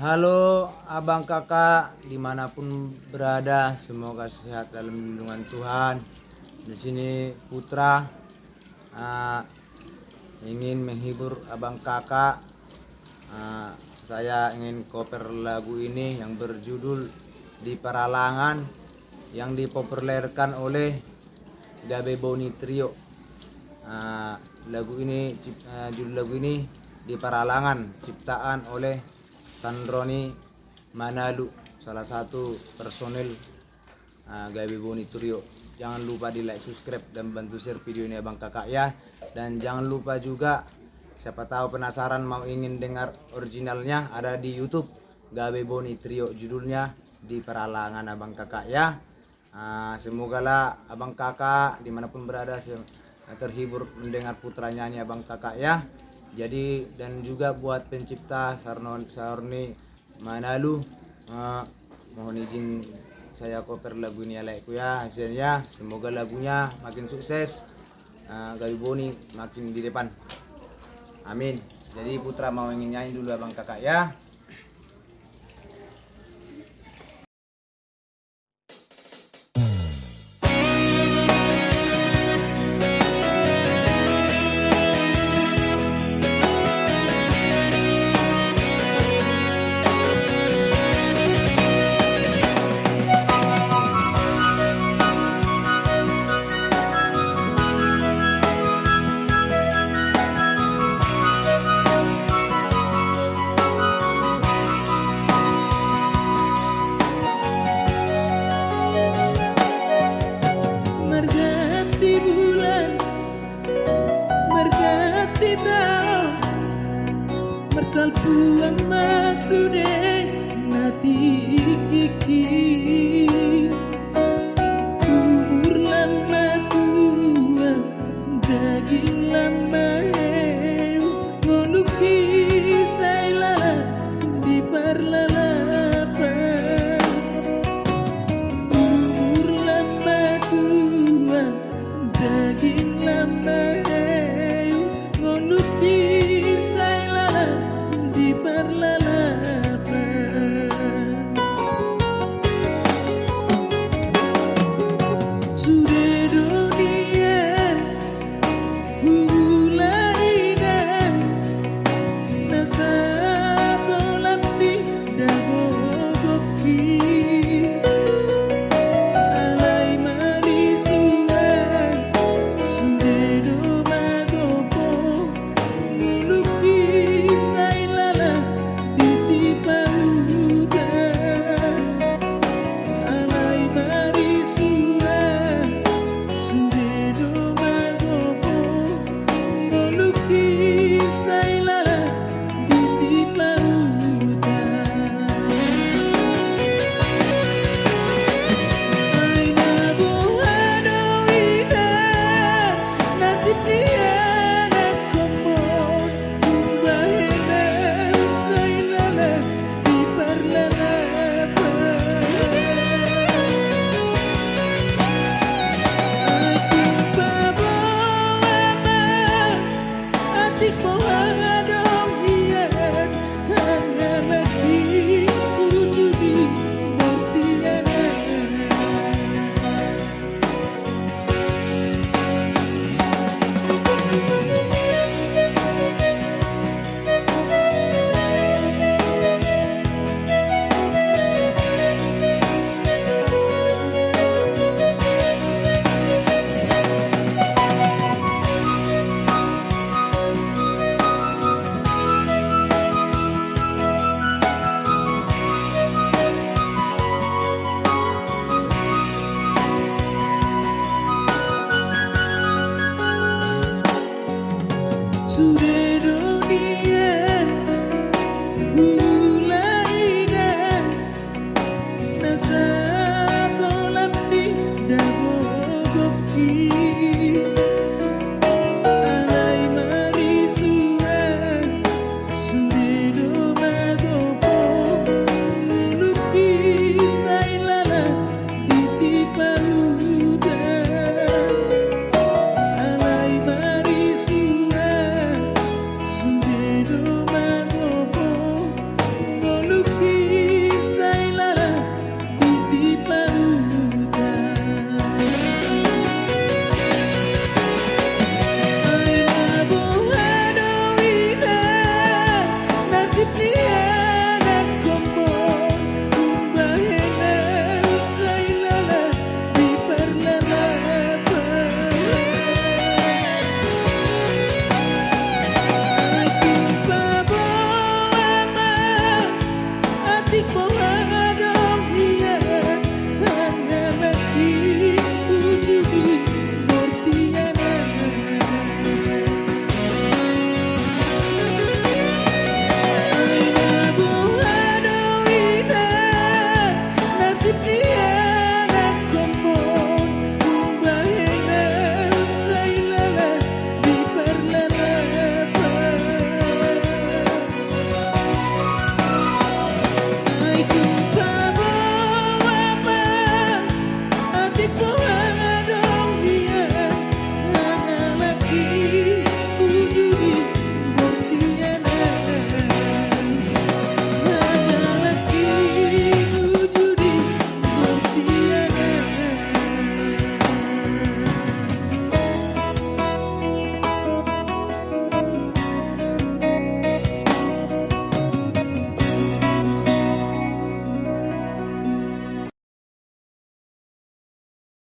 Halo abang kakak dimanapun berada, semoga sehat dalam lindungan Tuhan. Di sini Putra uh, ingin menghibur abang kakak. Saya ingin cover lagu ini yang berjudul Di Peralangan yang dipopulerkan oleh Gabe Boni Trio. Judul lagu ini Di Peralangan, ciptaan oleh Sandroni Manalu, salah satu personel Gabe Boni Trio. Jangan lupa di like, subscribe, dan bantu share video ini abang kakak ya. Dan jangan lupa juga, siapa tahu penasaran mau ingin dengar originalnya, ada di YouTube Gabe Boni Trio, judulnya Di Peralangan abang kakak ya. Semoga lah abang kakak dimanapun berada terhibur mendengar Putra nyanyi abang kakak ya. Jadi dan juga buat pencipta Sarni Manalu, mohon izin saya cover lagu ini ya hasilnya. Semoga lagunya makin sukses, Gabe Boni makin di depan, amin. Jadi Putra mau ingin nyanyi dulu abang kakak ya. Merganti bulan, merganti tahun, mersalpuan masude nati kiki. Umur lama tua, daging lama heu, ngono kisah lala di parlalapan. Umur lama tua, daging lama heu, ngono kisah lala di parlalapan. Sydney